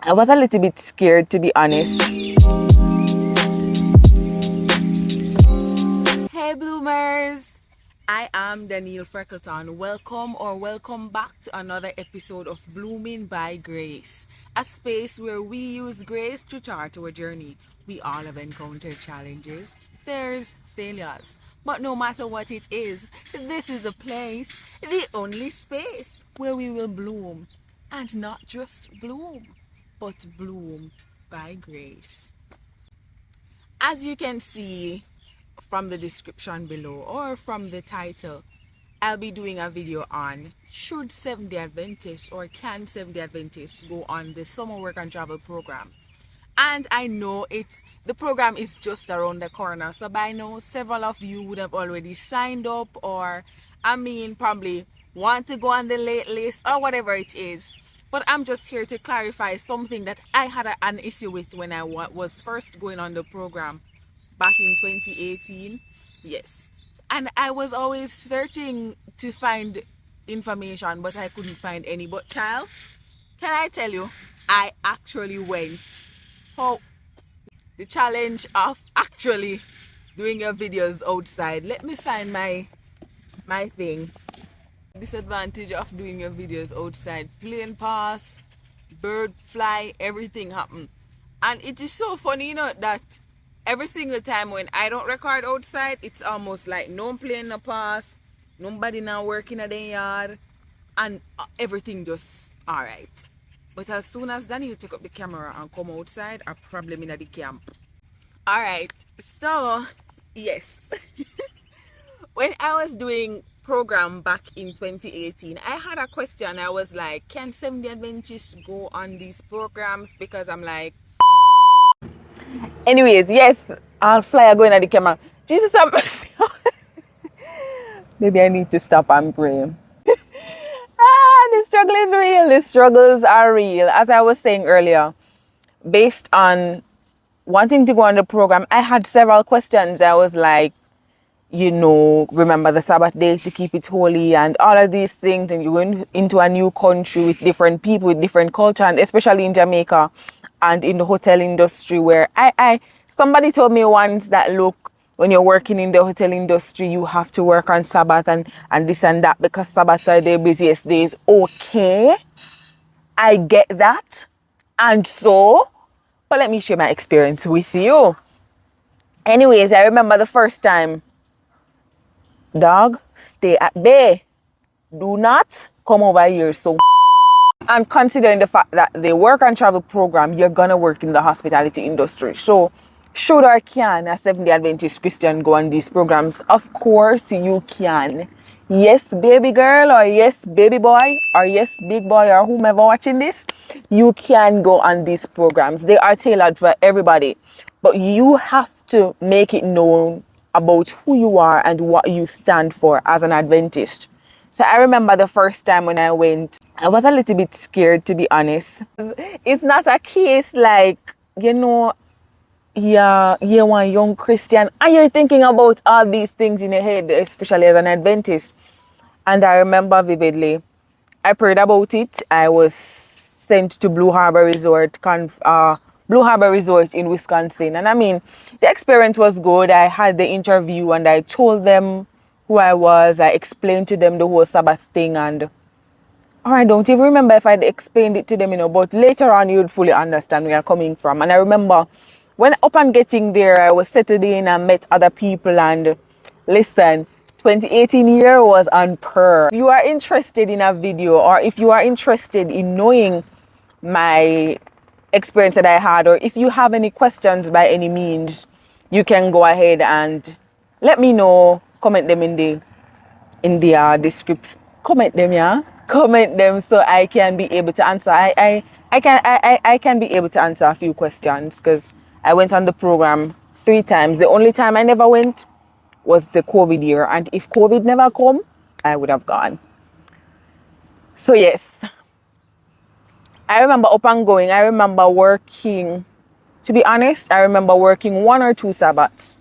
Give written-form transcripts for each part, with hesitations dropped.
I was a little bit scared, to be honest. Hey bloomers! I am Danielle Freckleton. Welcome back to another episode of Blooming by Grace, a space where we use grace to chart our journey. We all have encountered challenges, fears, failures. But no matter what it is, this is a place, the only space, where we will bloom. And not just bloom, but bloom by grace. As you can see from the description below or from the title, I'll be doing a video on should Seventh-day Adventists or can Seventh-day Adventists go on the summer work and travel program. And I know the program is just around the corner, so by now several of you would have already signed up, or probably want to go on the late list or whatever it is. But I'm just here to clarify something that I had an issue with when I was first going on the program back in 2018. Yes. And I was always searching to find information, but I couldn't find any. But child, can I tell you, I actually went. Oh, the challenge of actually doing your videos outside. Let me find my thing. Disadvantage of doing your videos outside: plane pass, bird fly, everything happen. And it is so funny, that every single time when I don't record outside, it's almost like no plane no pass, nobody now working at the yard, and everything just alright. But as soon as Daniel take up the camera and come outside, a problem in the camp. Alright, so yes. When I was doing program back in 2018, I had a question. I was like, can Seventh-day Adventists go on these programs? Because I'm like, anyways, yes, I'll fly going at the camera. Jesus have mercy. Maybe I need to stop and pray. The struggle is real. The struggles are real. As I was saying earlier, based on wanting to go on the program, I had several questions. I was like, remember the Sabbath day to keep it holy and all of these things. And you're going into a new country with different people, with different culture, and especially in Jamaica and in the hotel industry, where somebody told me once that, look, when you're working in the hotel industry, you have to work on Sabbath and this and that, because Sabbaths are their busiest days. Okay, I get that. And so, but let me share my experience with you. Anyways, I remember the first time, dog, stay at bay. Do not come over here. So, and considering the fact that the work and travel program, you're gonna work in the hospitality industry. So, should or can a Seventh-day Adventist Christian go on these programs? Of course you can. Yes, baby girl, or yes, baby boy, or yes, big boy, or whomever watching this, you can go on these programs. They are tailored for everybody. But you have to make it known about who you are and what you stand for as an Adventist. So I remember the first time when I went, I was a little bit scared, to be honest. It's not a case like, you're one young Christian and you're thinking about all these things in your head, especially as an Adventist. And I remember vividly, I prayed about it. I was sent to Blue Harbor Resort in Wisconsin. And the experience was good. I had the interview and I told them who I was. I explained to them the whole Sabbath thing, and I don't even remember if I'd explained it to them, but later on you'd fully understand where I'm coming from. And I remember when upon getting there, I was settled in and met other people, and listen, 2018 year was on per. If you are interested in a video, or if you are interested in knowing my experience that I had, or if you have any questions by any means, you can go ahead and let me know. Comment them in the description. Comment them so I can be able to answer. I can be able to answer a few questions, because I went on the program 3 times. The only time I never went was the COVID year, and if COVID never come, I would have gone. So yes, I remember up and going. I remember working, to be honest, I remember working 1 or 2 Sabbaths.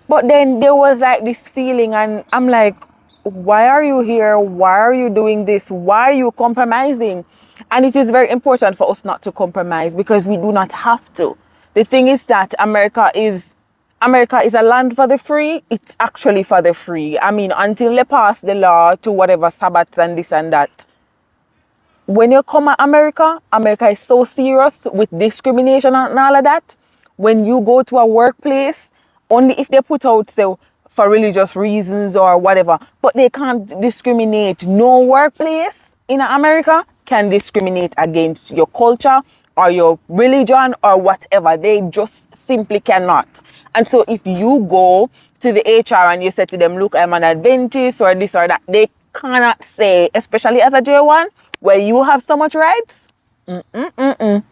But then there was like this feeling, and I'm like, why are you here? Why are you doing this? Why are you compromising? And it is very important for us not to compromise because we do not have to. The thing is that America is a land for the free. It's actually for the free. I mean, until they pass the law to whatever Sabbaths and this and that. When you come to America, America is so serious with discrimination and all of that. When you go to a workplace, only if they put out, say, for religious reasons or whatever, but they can't discriminate. No workplace in America can discriminate against your culture or your religion or whatever. They just simply cannot. And so if you go to the HR and you say to them, look, I'm an Adventist or this or that, they cannot say, especially as a J1, where you have so much rights, them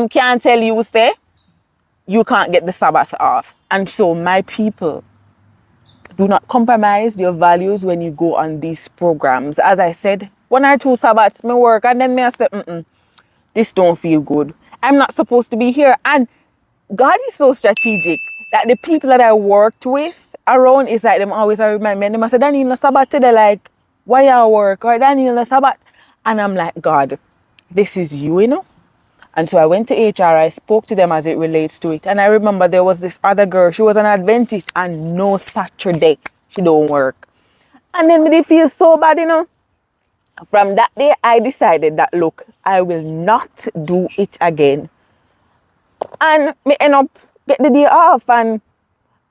can't tell you, say, you can't get the Sabbath off. And so my people, do not compromise your values when you go on these programs. As I said, 1 or 2 Sabbaths me work and then me I say, this don't feel good. I'm not supposed to be here. And God is so strategic that the people that I worked with around is like them always remind me. And them I say, Daniel, no Sabbath today, like, why you work? Or Daniel, no Sabbath. And I'm like, God, this is you, you know? And so I went to HR, I spoke to them as it relates to it. And I remember there was this other girl, she was an Adventist and no Saturday, she don't work. And then me feel so bad, you know? From that day, I decided that, look, I will not do it again. And me end up get the day off. And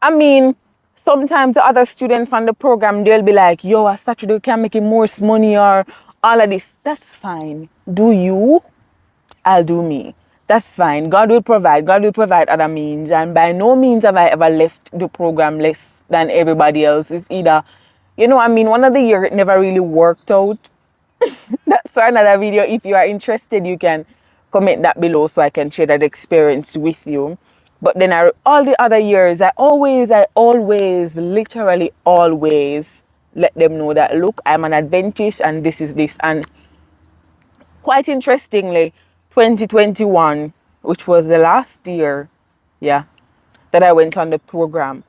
I mean, sometimes the other students on the program, they'll be like, yo, a Saturday can make more money or all of this. That's fine. Do you? I'll do me. That's fine. God will provide. God will provide other means. And by no means have I ever left the program less than everybody else. It's either, you know, I mean, one of the years it never really worked out. That's for another video. If you are interested, you can comment that below so I can share that experience with you. But then all the other years, I always, literally always let them know that, look, I'm an Adventist and this is this. And quite interestingly, 2021, which was the last year, that I went on the program.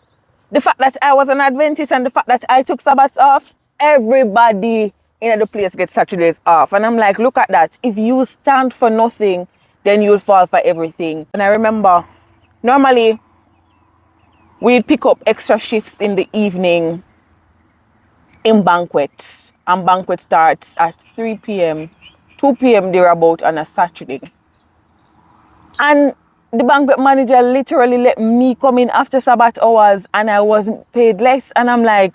The fact that I was an Adventist and the fact that I took Sabbaths off, everybody in the place gets Saturdays off. And I'm like, look at that. If you stand for nothing, then you'll fall for everything. And I remember, normally, we'd pick up extra shifts in the evening in banquets. And banquet starts at 3 p.m., 2 p.m. thereabout on a Saturday. And the banquet manager literally let me come in after Sabbath hours and I wasn't paid less. And I'm like,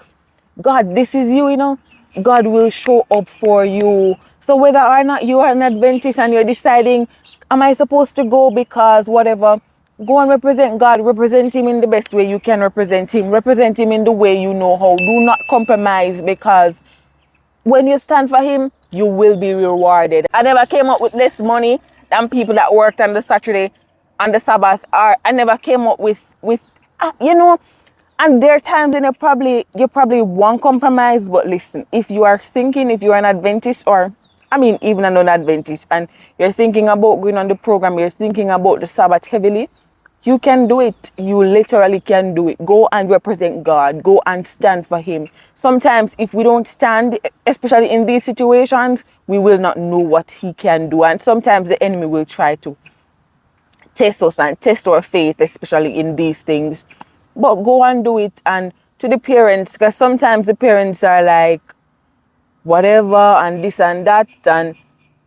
God, this is you, you know. God will show up for you. So whether or not you are an Adventist and you're deciding, am I supposed to go because whatever, go and represent God. Represent him in the best way you can represent him. Represent him in the way you know how. Do not compromise, because when you stand for him, you will be rewarded. I never came up with less money than people that worked on the Saturday and the Sabbath. Or I never came up with you know. And there are times when you probably won't compromise. But listen, if you are thinking, if you're an Adventist, or I mean even a non-Adventist, and you're thinking about going on the program, you're thinking about the Sabbath heavily, you can do it. You literally can do it. Go and represent God. Go and stand for him. Sometimes if we don't stand, especially in these situations, we will not know what he can do. And sometimes the enemy will try to test us and test our faith, especially in these things. But go and do it. And to the parents, because sometimes the parents are like, whatever, and this and that, and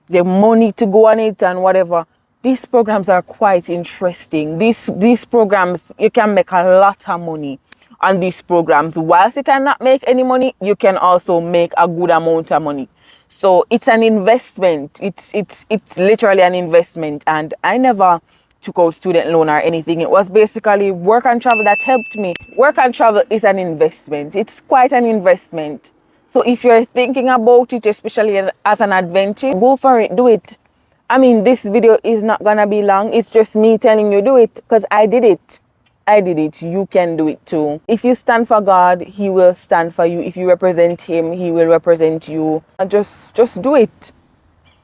the money to go on it and whatever. These programs are quite interesting. These programs, you can make a lot of money on these programs. Whilst you cannot make any money, you can also make a good amount of money. So it's an investment. It's literally an investment. And I never took out student loan or anything. It was basically work and travel that helped me. Work and travel is an investment. It's quite an investment. So if you're thinking about it, especially as an Adventist, go for it, do it. I mean, this video is not gonna be long. It's just me telling you do it, because I did it. I did it. You can do it too. If you stand for God, he will stand for you. If you represent him, he will represent you. And just do it.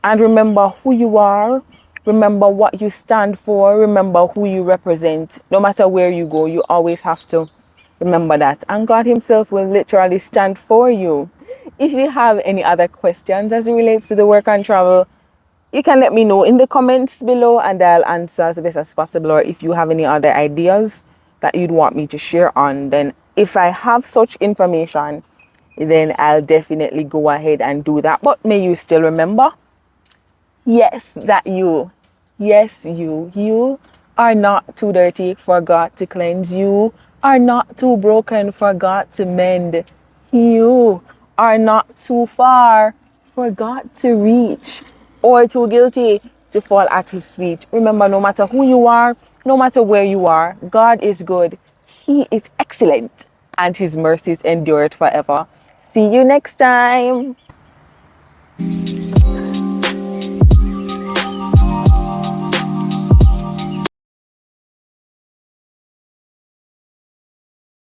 And remember who you are. Remember what you stand for. Remember who you represent. No matter where you go, you always have to Remember that. And God Himself will literally stand for you. If you have any other questions as it relates to the work and travel, you can let me know in the comments below and I'll answer as best as possible. Or if you have any other ideas that you'd want me to share on, then if I have such information, then I'll definitely go ahead and do that. But may you still remember, yes, that you, yes, you are not too dirty for God to cleanse. You are not too broken for God to mend. You are not too far for God to reach or too guilty to fall at His feet. Remember, no matter who you are, no matter where you are, God is good. He is excellent and His mercies endure forever. See you next time.